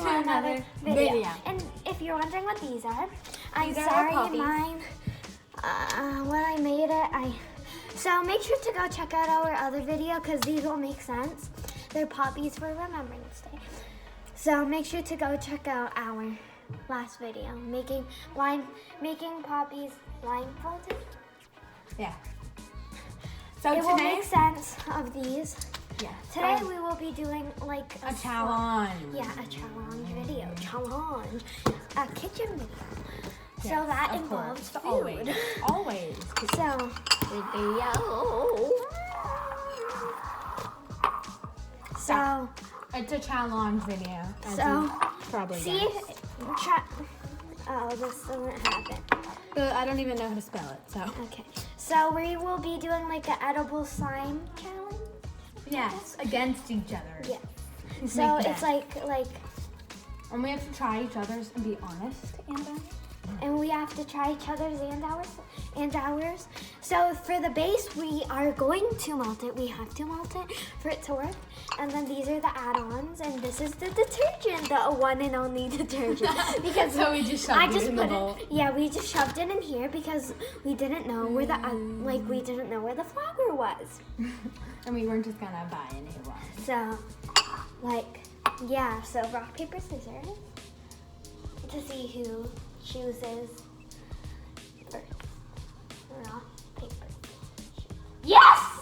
to another video. And if you're wondering what these are, I'm sorry mine, when I made it, so make sure to go check out our other video because these will make sense. They're poppies for Remembrance Day. So make sure to go check out our last video, making poppies blindfolded. Yeah. So it will make sense of these. Yeah. Today we will be doing like a challenge. Yeah, a challenge video. Challenge. A kitchen video. Yes, so that involves food. Always. So video. So it's a challenge video. So probably see, oh, this doesn't happen. I don't even know how to spell it. So okay. So we will be doing like an edible slime challenge. Yes, against each other. Yeah. So it's like. And we have to try each other's and be honest, Annabelle. And we have to try each other's and ours. So for the base, we are going to melt it. We have to melt it for it to work. And then these are the add-ons, and this is the detergent, the one and only detergent. Because so we just shoved it in the bowl. Yeah, we just shoved it in here because we didn't know where the we didn't know where the flour was. And we weren't just gonna buy a new one. So, yeah. So rock paper scissors to see who chooses first. Rock, paper, yes!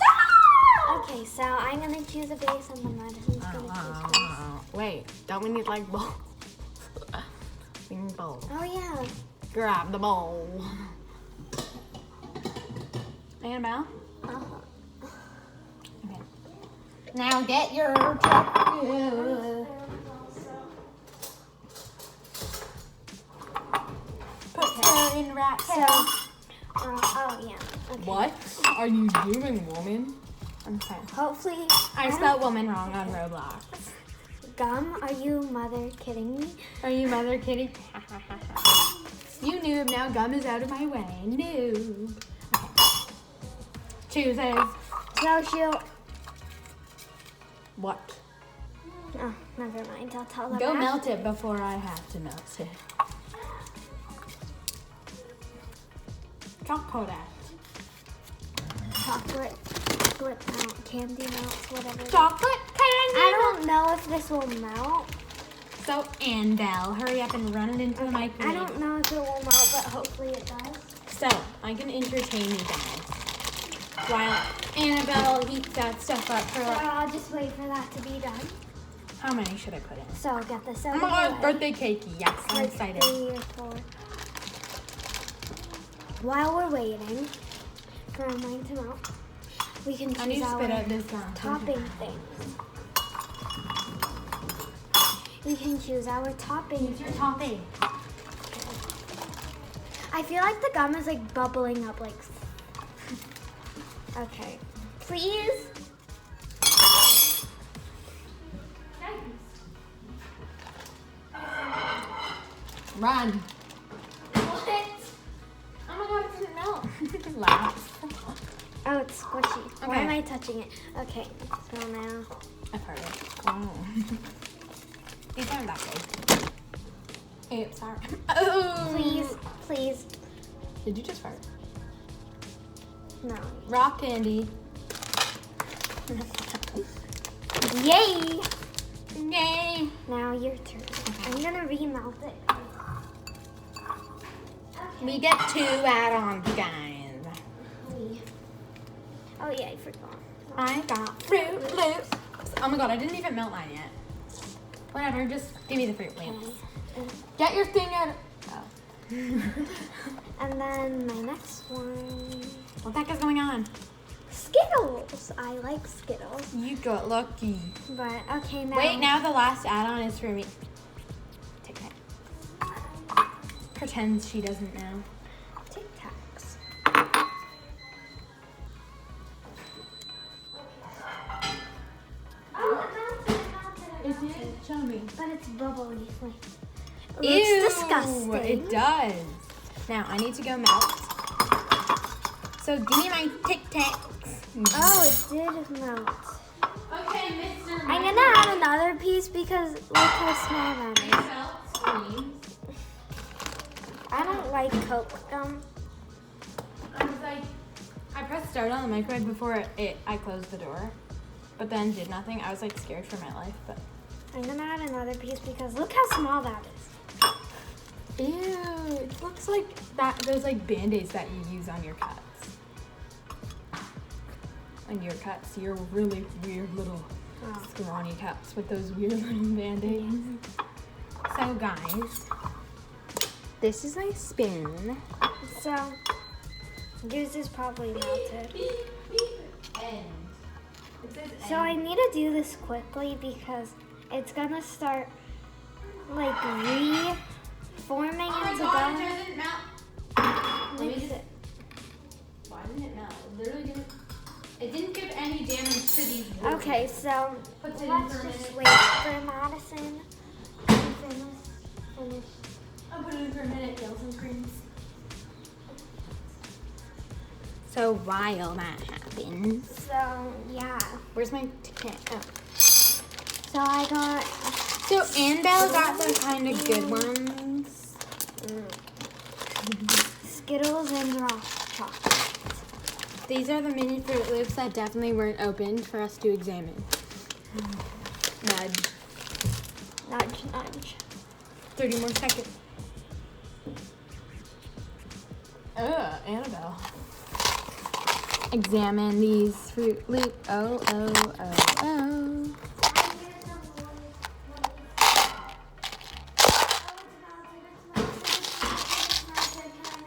Okay, so I'm gonna choose a base and then Madison's gonna choose base. Wait, don't we need like bowls? We need bowls. Oh yeah. Grab the bowl. Annabelle? Okay. Now get your put her in right. Oh yeah. Okay. What are you doing, woman? Okay. Hopefully. I spelled woman wrong on Roblox. Gum? Are you mother kidding me? Are you mother kidding? You noob, now gum is out of my way. Noob. Okay. Chooses. So she'll. What? Oh, never mind. I'll tell them. Go melt it before I have to melt it. Chocolate. Chocolate melt, candy melts, whatever. Chocolate candy. I don't know if this will melt. So Annabelle, hurry up and run it into the microwave. I don't know if it will melt, but hopefully it does. So I can entertain you guys while Annabelle heats that stuff up for. So I'll just wait for that to be done. How many should I put in? So get this Oh over my God, here. birthday cakey. Yes, I'm Like excited. 3 or 4. While we're waiting for mine to melt, we can choose our topping things. We can choose our topping. Choose your topping. I feel like the gum is like bubbling up like. Okay. Please. Run. What? Oh my God, it didn't melt. Laugh. Oh, it's squishy. Okay. Why am I touching it? Okay. So now. I've heard it. Oh. These aren't that big. Oops, sorry. Oh. Please. Did you just fart? No. Rock candy. Yay! Yay. Now your turn. I'm gonna remelt it. We get 2 add-ons, guys. Oh yeah, I forgot. I got Fruit Loops. Oh my God, I didn't even melt mine yet. Whatever, just give me the Fruit Loops. Get your thing out. Oh. And then my next one. What the heck is going on? Skittles. I like Skittles. You got lucky. But okay, now. Wait, now the last add-on is for me. Tic Tac. Pretends she doesn't know. Tic Tacs. Oh, it melted. Is it? Show me. But it's bubbly. It Ew, looks disgusting. It does. Now I need to go melt. So give me my Tic Tacs. Oh, it did melt. Okay, I'm gonna add another piece because look how small that is. I don't like Coke gum. I was like, I pressed start on the microwave before I closed the door, but then did nothing. I was like scared for my life, but. I'm gonna add another piece because look how small that is. Ew, it looks like those like Band-Aids that you use on your cuts. On your cuts, your really weird little scrawny cuts with those weird little Band-Aids. So guys, this is my spoon. So, yours is probably melted. So I need to do this quickly because it's gonna start like reforming into gum. It didn't melt. Why didn't it melt? It literally didn't. It didn't give any damage to these wood. Okay, so Puts it in let's for a just minute. wait for Madison to finish. I'll put it in for a minute, yells and screams. So while that happens, So yeah. where's my can? Oh. So I got So Annabelle got the kind of good ones. Skittles and raw chocolate. These are the mini Fruit Loops that definitely weren't opened for us to examine. Nudge. Nudge, nudge. 30 more seconds. Annabelle. Examine these Fruit Loop. Oh.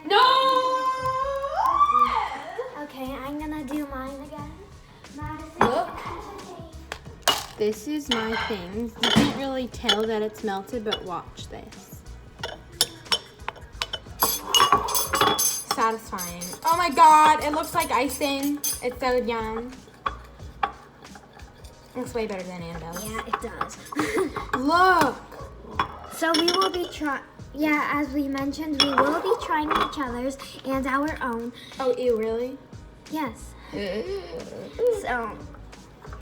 No! Okay, I'm gonna do mine again. Madison, Look. This is my thing. You can't really tell that it's melted, but watch this. Satisfying. Oh my god, it looks like icing. It's so yum. It's way better than Annabelle's. Yeah, it does. Look! So we will be as we mentioned, we will be trying each other's and our own. Oh, ew, really? Yes. So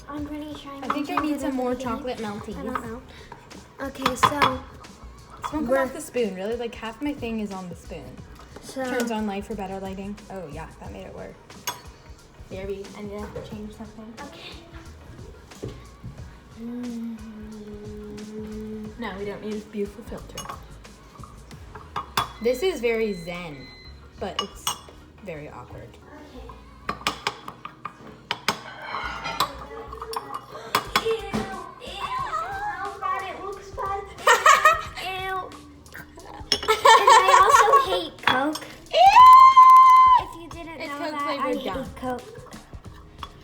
I'm pretty sure I think I need some more chocolate melties. I don't know. Okay, so This won't come off the spoon, really? Like half my thing is on the spoon. Turns on light for better lighting. Oh yeah, that made it work. BRB, I need to change something. Okay. No, we don't need this beautiful filter. This is very zen, but it's very awkward. Coke. If you didn't know Coke that, I flavored hate gum. Coke.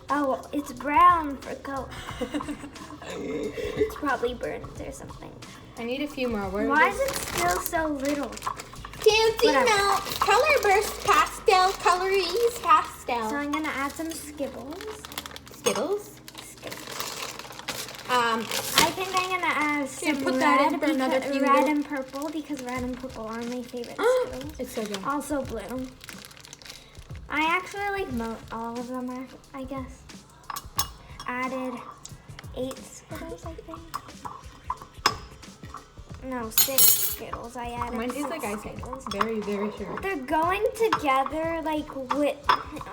Oh, it's brown for Coke. It's probably burnt or something. I need a few more. Why is it still so little? Fancy Whatever. melt, color burst, pastel, colories, pastel. So I'm gonna add some Skittles. Skittles. I think I'm gonna add some put that in red, for another because- few red little- and purple because red and purple are my favorite Skittles. It's so good. Also blue. I actually like all of them, I guess. Added 8 Skittles, I think. No, 6 Skittles. I added Mine tastes 6 like icing. Skittles. Very, very sure. They're going together, like,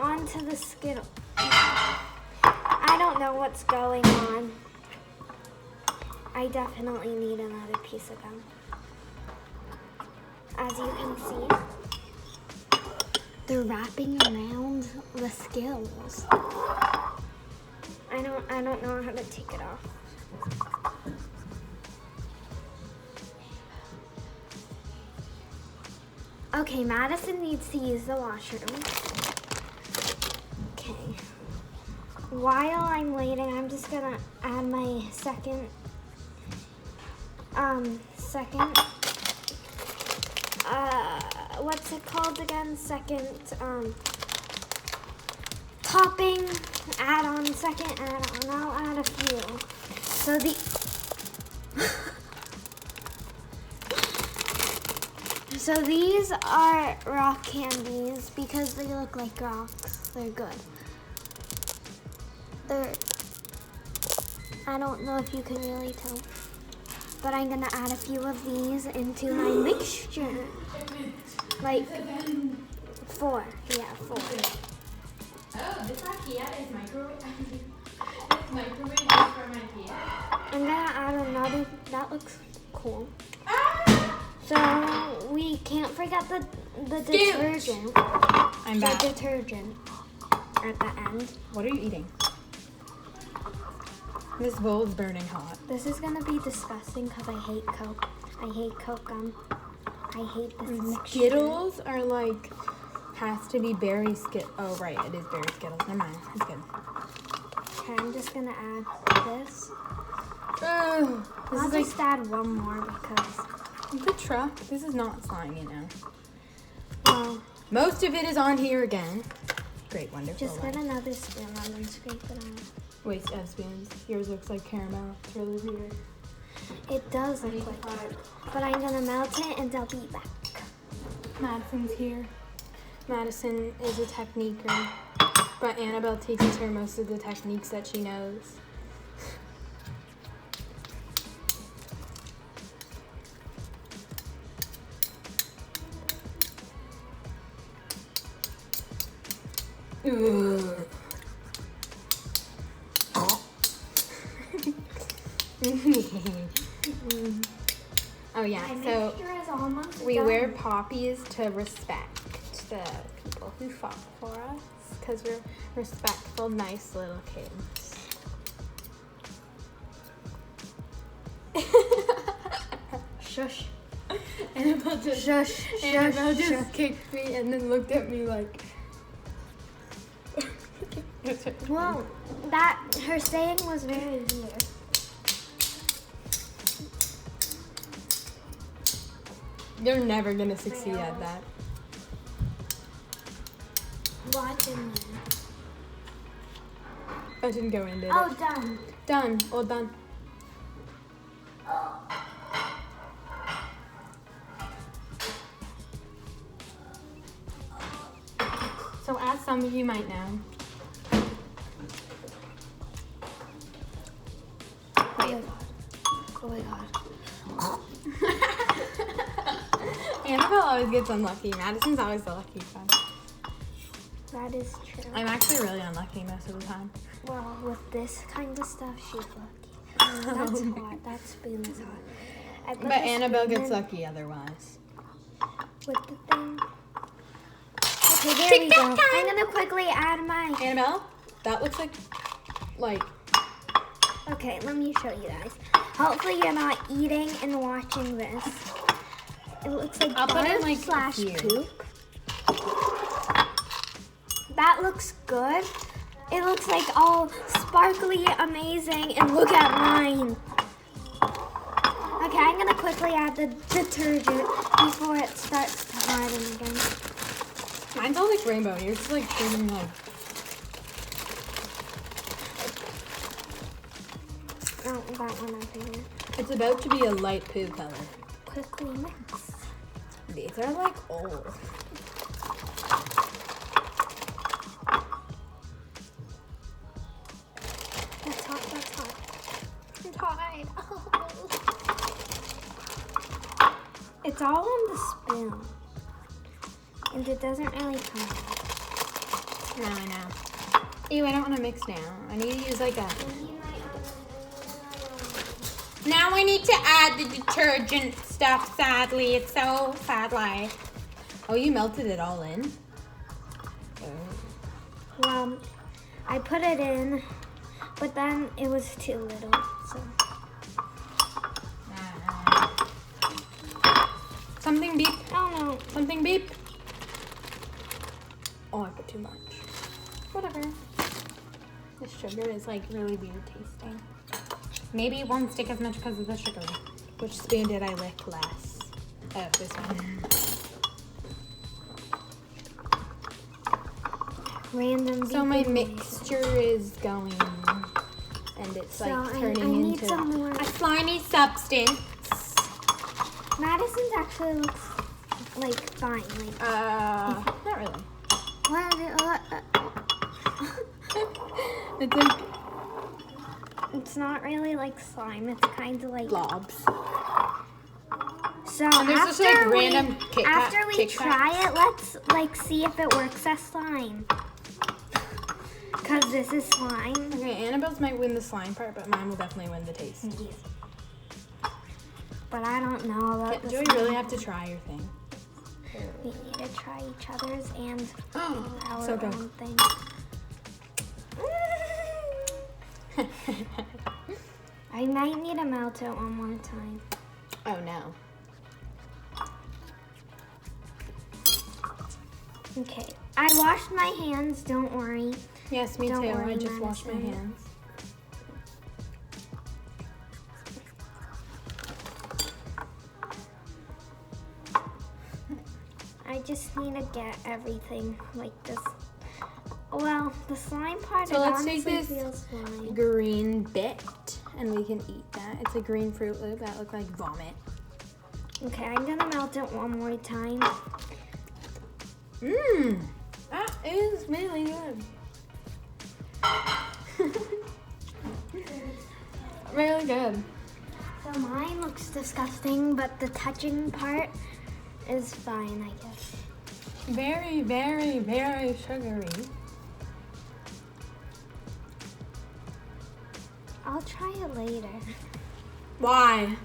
onto the Skittle. I don't know what's going on. I definitely need another piece of gum. As you can see, they're wrapping around the Skittles. I don't know how to take it off. Okay, Madison needs to use the washroom. Okay. While I'm waiting, I'm just gonna add my second, what's it called again? Second, topping, add-on, second add-on. I'll add a few. So So these are rock candies because they look like rocks. They're good. I don't know if you can really tell, but I'm gonna add a few of these into my mixture. Like 4, yeah, 4. Oh, this IKEA is microwave. It's microwave for my IKEA. I'm gonna add another. That looks cool. Ah! So we can't forget the detergent. I'm back. The detergent at the end. What are you eating? This bowl is burning hot. This is gonna be disgusting because I hate Coke. I hate Coke gum. I hate this mixture. Skittles are like, has to be berry Skittles. Oh, right, it is berry Skittles. Never mind, it's good. Okay, I'm just gonna add this. Oh, this I'll is just add one more because, the truck. This is not slimy now. well, Most of it is on here again. Great, wonderful. just get another spoon and then scrape it out. Waste of spoons. Yours looks like caramel. It's really weird. It does look like that, but I'm gonna melt it and I'll be back. Madison's here. Madison is a techniquer, but Annabelle teaches her most of the techniques that she knows. Ooh. Oh yeah, My so mixture is almost we done. wear poppies to respect the people who fought for us, because we're respectful, nice little kids. Shush. Annabelle just, Shush. Annabelle Shush. just kicked me and then looked at me like. Well, her saying was very weird. You're never gonna succeed at that. Watching me. I didn't go into it. Oh, done. Done. All done. So as some of you might know, Oh my god. Annabelle always gets unlucky. Madison's always the lucky one. That is true. I'm actually really unlucky most of the time. Well, with this kind of stuff, she's lucky. That's hot. That spoon is hot. I put But the Annabelle spoon gets in lucky otherwise. with the thing. Okay, there we go. I'm gonna quickly add my. Annabelle, that looks like. Okay, let me show you guys. Hopefully you're not eating and watching this. It looks like I'll put in, like, slash a few. poop. That looks good. It looks like all sparkly, amazing, and look at mine. Okay, I'm gonna quickly add the detergent before it starts to harden again. Mine's all like rainbow. Yours is like feeling like. Oh, that one I think. It's about to be a light poo color. Quickly mix. These are like old. That's hot, that's hot. It's hot. It's all on the spoon. And it doesn't really come out. No, I know. Ew, I don't want to mix now. I need to use like a. Now I need to add the detergent stuff, sadly. It's so sad life. Oh, you melted it all in? Well, I put it in, but then it was too little, so. Something beep. Oh no. Something beep. Oh, I put too much. Whatever. This sugar is like really weird tasting. Maybe it won't stick as much because of the sugar. Which spoon did I lick less? Oh, this one. Random. So my beeping mixture is going, and it's So like I turning need into some more. a slimy substance. noises. Madison's actually looks like fine. Like Not really. what? It's like It's it's not really like slime. It's kind of like blobs. So And there's just like random after we Kit try Kats. it, let's like see if it works as slime. Cause this is slime. Okay, Annabelle's might win the slime part, but mine will definitely win the taste. But I don't know about Do this. we really have to try your thing? We need to try each other's and our so good. own thing. I might need to melt it one more time. Oh no. Okay, I washed my hands. Don't worry. Yes, me Don't too. worry, I just washed my Madison. hands. I just need to get everything like this. Well, the slime part. So it let's take honestly this feels slime. green bit and we can eat that. It's a green Fruit Loop that looked like vomit. Okay, I'm gonna melt it one more time. Mmm, that is really good. Really good. So mine looks disgusting, but the touching part is fine, I guess. Very, very, very sugary. I'll try it later. Why?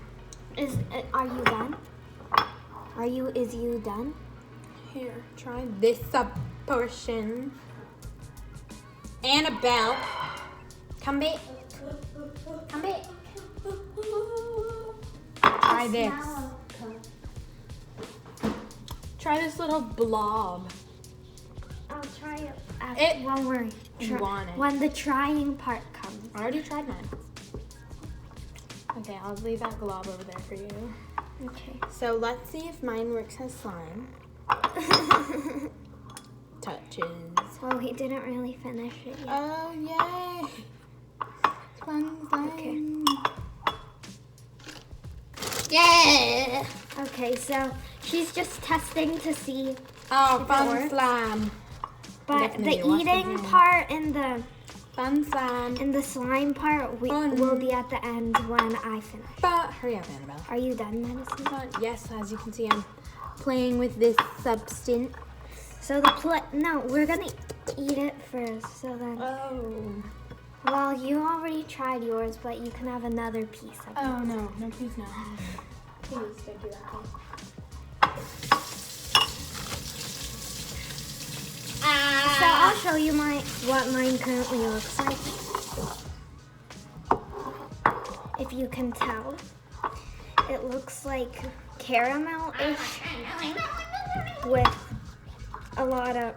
Are you done? Is you done? Here, try this portion. Annabelle, come back. Come back. Try this. Try this little blob. I'll try it It- when we're You want it. when the trying part comes. I already tried mine. Okay, I'll leave that glob over there for you. Okay. So let's see if mine works as slime. Touches. Well, he didn't really finish it yet. Oh, yay. Fun slime. Okay. Yeah. Okay, so she's just testing to see, Oh, If it fun works. slime. but Definitely the wash my eating hands. part and the Fun slime. slime part Fun. will be at the end when I finish. But hurry up, Annabelle. Are you done, Madison? But yes, as you can see, I'm playing with this substance. So we're gonna eat it first. So then, Oh. well, you already tried yours, but you can have another piece of it. Oh, no. No, please no. Please don't do that. So I'll show you what mine currently looks like. If you can tell, it looks like caramel-ish with a lot of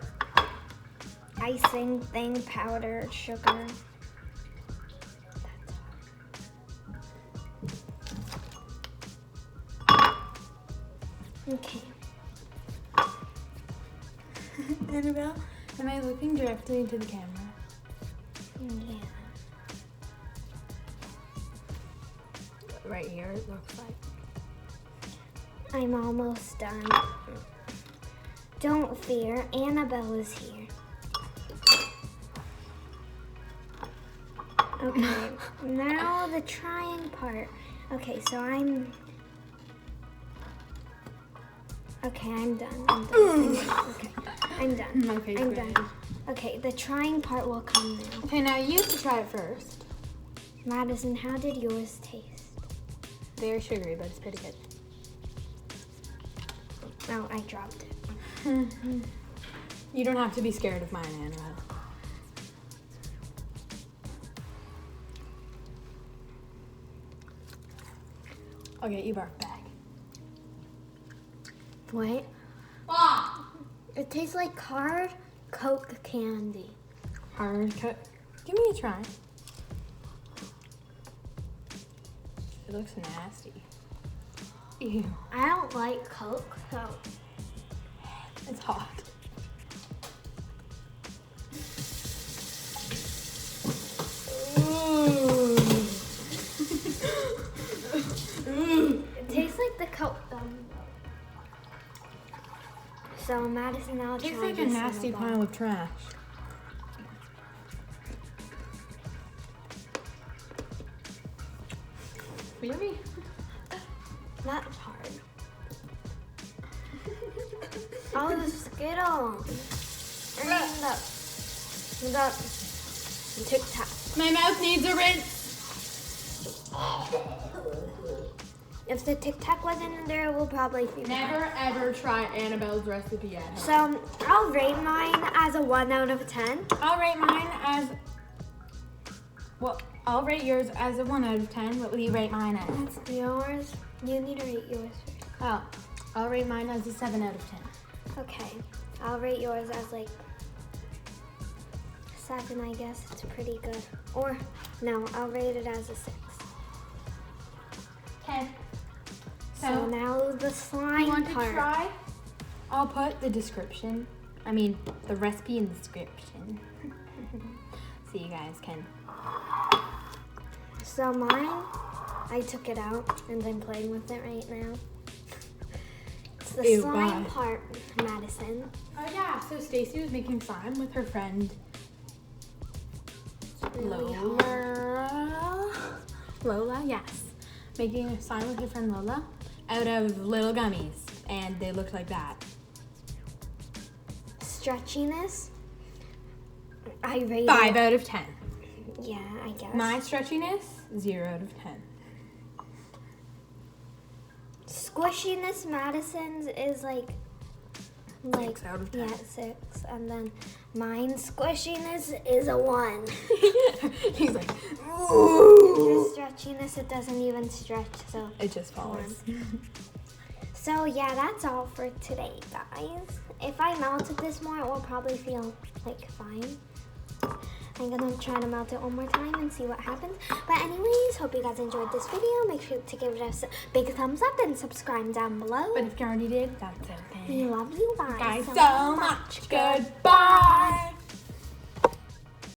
icing thing, powder, sugar. Okay. Annabelle, am I looking directly into the camera? Yeah. Right here, it looks like. I'm almost done. Don't fear, Annabelle is here. Okay, now the trying part. Okay, so I'm done. Okay, I'm done. Okay, I'm great. done. Okay, the trying part will come now. Okay, now you have to try it first. Madison, how did yours taste? Very sugary, but it's pretty good. Oh, I dropped it. You don't have to be scared of mine, Annabelle. Okay, you bark back. What? It tastes like hard Coke candy. Hard cut. Give me a try. It looks nasty. Ew. I don't like Coke, so It's hot. it tastes like the Coke. So Madison, I'll try It's like a this nasty in a bowl. pile of trash. Really? Not hard. Oh, the Skittles. And the Tic Tac. My mouth needs a rinse. If the Tic Tac wasn't in there, we'll probably be Never ever try Annabelle's recipe at home. So I'll rate mine as a 1 out of 10. I'll rate mine as, well, I'll rate yours as a 1 out of 10. What will you rate mine as? That's yours. You need to rate yours first. Oh, I'll rate mine as a 7 out of 10. Okay. I'll rate yours as like 7, I guess. It's pretty good. Or, no, I'll rate it as a 6. Okay. So now the slime you want part. to try? I'll put the description. I mean, the recipe in the description. So you guys can. So mine, I took it out and I'm playing with it right now. It's the Ew, slime God. part, Madison. Oh yeah, so Stacy was making slime with her friend Really Lola, yes. Making a slime with her friend Lola out of little gummies, and they looked like that. Stretchiness, I rate 5 it. out of 10. Yeah, I guess. My stretchiness, 0 out of 10. Squishiness, Madison's is like 6 out of 10. Yeah, 6. And then mine squishiness is a 1. He's like, The ooh. stretchiness, it doesn't even stretch, so. It just falls. So yeah, that's all for today, guys. If I melted this more, it will probably feel like fine. I'm gonna try to melt it one more time and see what happens. But anyways, hope you guys enjoyed this video. Make sure to give it a big thumbs up and subscribe down below. But if you already did, that's okay. We love you guys Guys, so much. Goodbye.